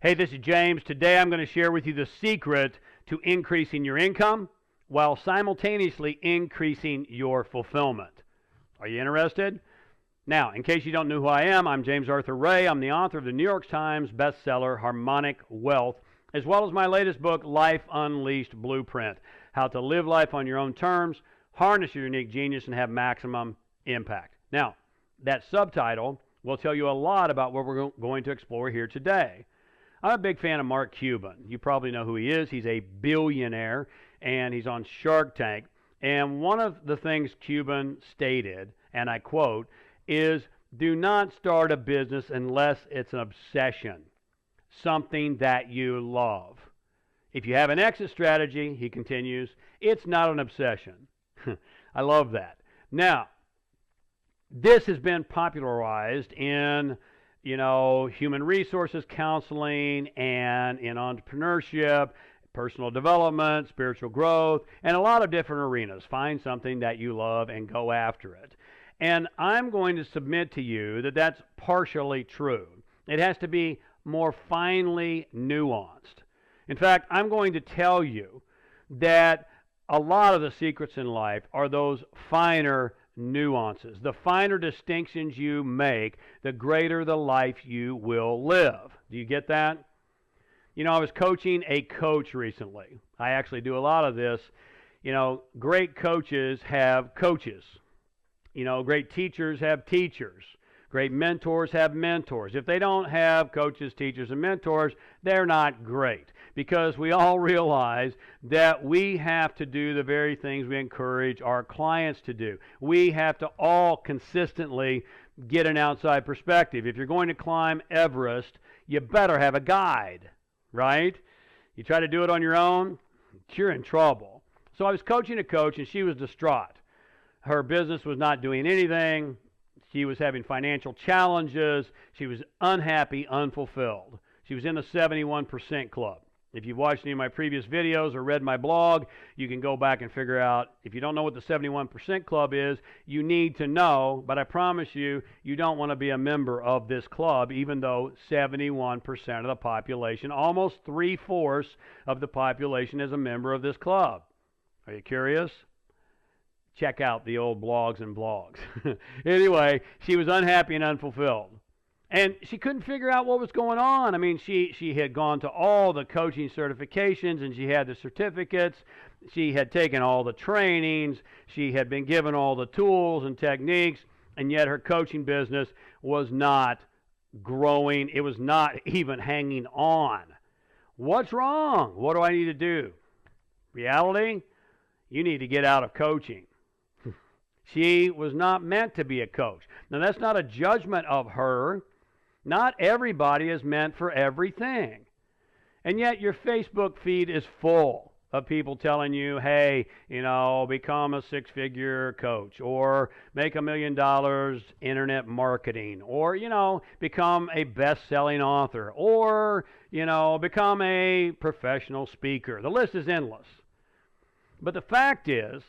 Hey, this is James. Today I'm going to share with you the secret to increasing your income while simultaneously increasing your fulfillment. Are you interested? Now, in case you don't know who I am, I'm James Arthur Ray. I'm the author of the New York Times bestseller, Harmonic Wealth, as well as my latest book, Life Unleashed Blueprint, How to Live Life on Your Own Terms, Harness Your Unique Genius, and Have Maximum Impact. Now, that subtitle will tell you a lot about what we're going to explore here today. I'm a big fan of Mark Cuban. You probably know who he is. He's a billionaire, and he's on Shark Tank. And one of the things Cuban stated, and I quote, is do not start a business unless it's an obsession, something that you love. If you have an exit strategy, he continues, it's not an obsession. I love that. Now, this has been popularized in human resources counseling and in entrepreneurship, personal development, spiritual growth, and a lot of different arenas. Find something that you love and go after it. And I'm going to submit to you that that's partially true. It has to be more finely nuanced. In fact, I'm going to tell you that a lot of the secrets in life are those finer nuances. The finer distinctions you make, the greater the life you will live. Do you get that? I was coaching a coach recently. I actually do a lot of this. Great coaches have coaches. Great teachers have teachers. Great mentors have mentors. If they don't have coaches, teachers, and mentors, they're not great, because we all realize that we have to do the very things we encourage our clients to do. We have to all consistently get an outside perspective. If you're going to climb Everest, you better have a guide, right? You try to do it on your own, you're in trouble. So I was coaching a coach, and she was distraught. Her business was not doing anything. She was having financial challenges. She was unhappy, unfulfilled. She was in the 71% club. If you've watched any of my previous videos or read my blog, you can go back and figure out. If you don't know what the 71% club is, you need to know, but I promise you, you don't want to be a member of this club, even though 71% of the population, almost 3/4 of the population, is a member of this club. Are you curious? Check out the old blogs and blogs. Anyway, she was unhappy and unfulfilled. And she couldn't figure out what was going on. I mean, she had gone to all the coaching certifications, and she had the certificates. She had taken all the trainings. She had been given all the tools and techniques, and yet her coaching business was not growing. It was not even hanging on. What's wrong? What do I need to do? Reality? You need to get out of coaching. She was not meant to be a coach. Now, that's not a judgment of her. Not everybody is meant for everything. And yet your Facebook feed is full of people telling you, hey, become a six-figure coach, or make $1 million internet marketing, or, become a best-selling author, or, become a professional speaker. The list is endless. But the fact is,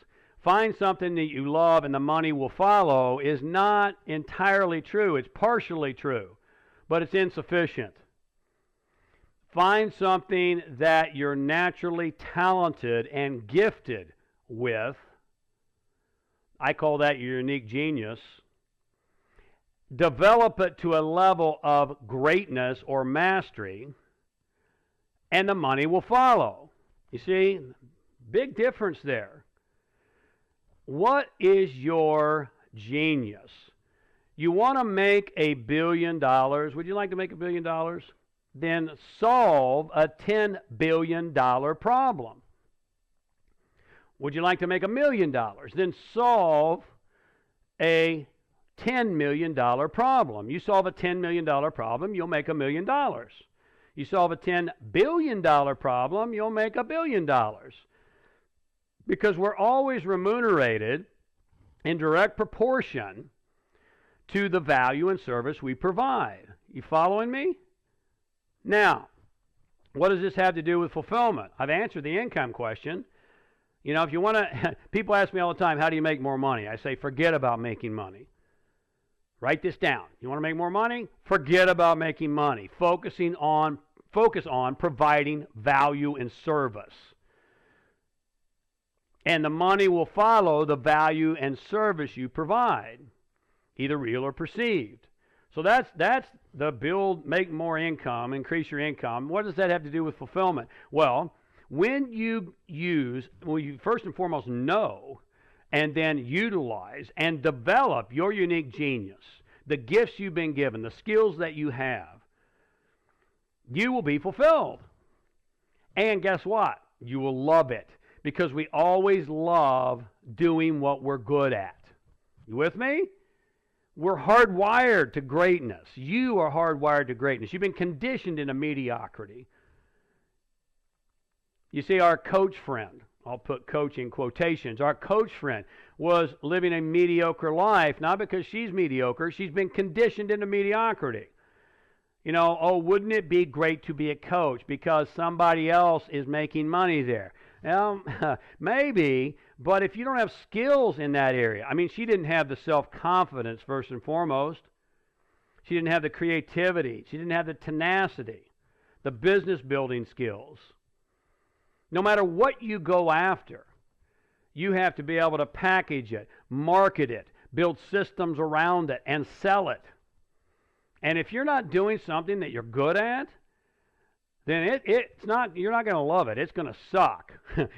find something that you love and the money will follow is not entirely true. It's partially true, but it's insufficient. Find something that you're naturally talented and gifted with. I call that your unique genius. Develop it to a level of greatness or mastery, and the money will follow. You see, big difference there. What is your genius? You want to make $1 billion. Would you like to make $1 billion? Then solve a $10 billion problem. Would you like to make $1 million? Then solve a $10 million problem. You solve a $10 million problem, you'll make $1 million. You solve a $10 billion problem, you'll make $1 billion. Because we're always remunerated in direct proportion to the value and service we provide. You following me? Now, what does this have to do with fulfillment? I've answered the income question. If you want to, people ask me all the time, how do you make more money? I say, forget about making money. Write this down. You want to make more money? Forget about making money. Focusing on focus on providing value and service. And the money will follow the value and service you provide, either real or perceived. So that's the build, make more income, increase your income. What does that have to do with fulfillment? Well, when you first and foremost know and then utilize and develop your unique genius, the gifts you've been given, the skills that you have, you will be fulfilled. And guess what? You will love it, because we always love doing what we're good at. You with me? We're hardwired to greatness. You are hardwired to greatness. You've been conditioned into mediocrity. You see, our coach friend, I'll put coach in quotations, our coach friend was living a mediocre life, not because she's mediocre, she's been conditioned into mediocrity. You know, oh, wouldn't it be great to be a coach because somebody else is making money there? Maybe, but if you don't have skills in that area, I mean, she didn't have the self-confidence first and foremost. She didn't have the creativity. She didn't have the tenacity, the business building skills. No matter what you go after, you have to be able to package it, market it, build systems around it, and sell it. And if you're not doing something that you're good at, then you're not going to love it. It's going to suck.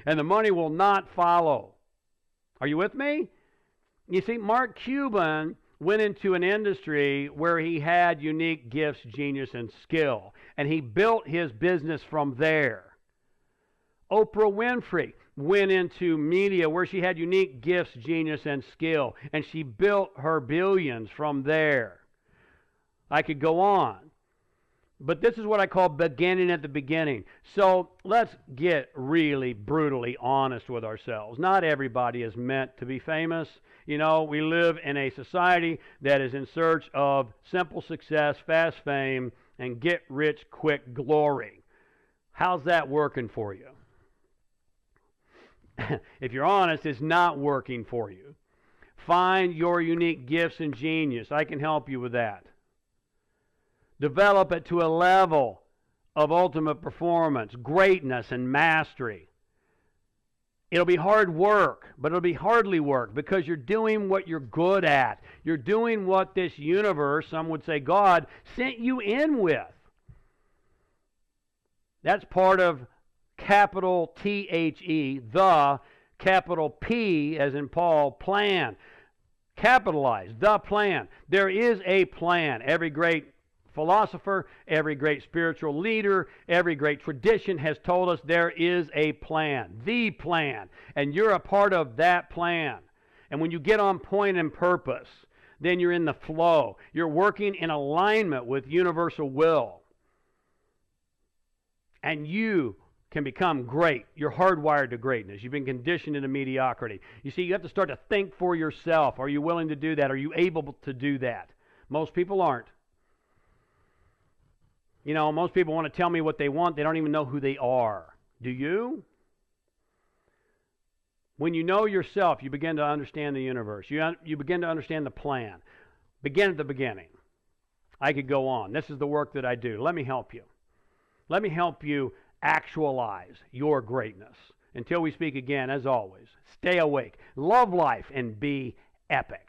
And the money will not follow. Are you with me? You see, Mark Cuban went into an industry where he had unique gifts, genius, and skill. And he built his business from there. Oprah Winfrey went into media where she had unique gifts, genius, and skill. And she built her billions from there. I could go on. But this is what I call beginning at the beginning. So let's get really brutally honest with ourselves. Not everybody is meant to be famous. You know, we live in a society that is in search of simple success, fast fame, and get rich quick glory. How's that working for you? If you're honest, it's not working for you. Find your unique gifts and genius. I can help you with that. Develop it to a level of ultimate performance, greatness, and mastery. It'll be hard work, but it'll be hardly work because you're doing what you're good at. You're doing what this universe, some would say God, sent you in with. That's part of capital T-H-E, the capital P, as in Paul, plan. Capitalize, the plan. There is a plan. Every great philosopher, every great spiritual leader, every great tradition has told us there is a plan, the plan, and you're a part of that plan. And when you get on point and purpose, then you're in the flow. You're working in alignment with universal will. And you can become great. You're hardwired to greatness. You've been conditioned into mediocrity. You see, you have to start to think for yourself. Are you willing to do that? Are you able to do that? Most people aren't. You know, most people want to tell me what they want. They don't even know who they are. Do you? When you know yourself, you begin to understand the universe. You begin to understand the plan. Begin at the beginning. I could go on. This is the work that I do. Let me help you. Let me help you actualize your greatness. Until we speak again, as always, stay awake, love life, and be epic.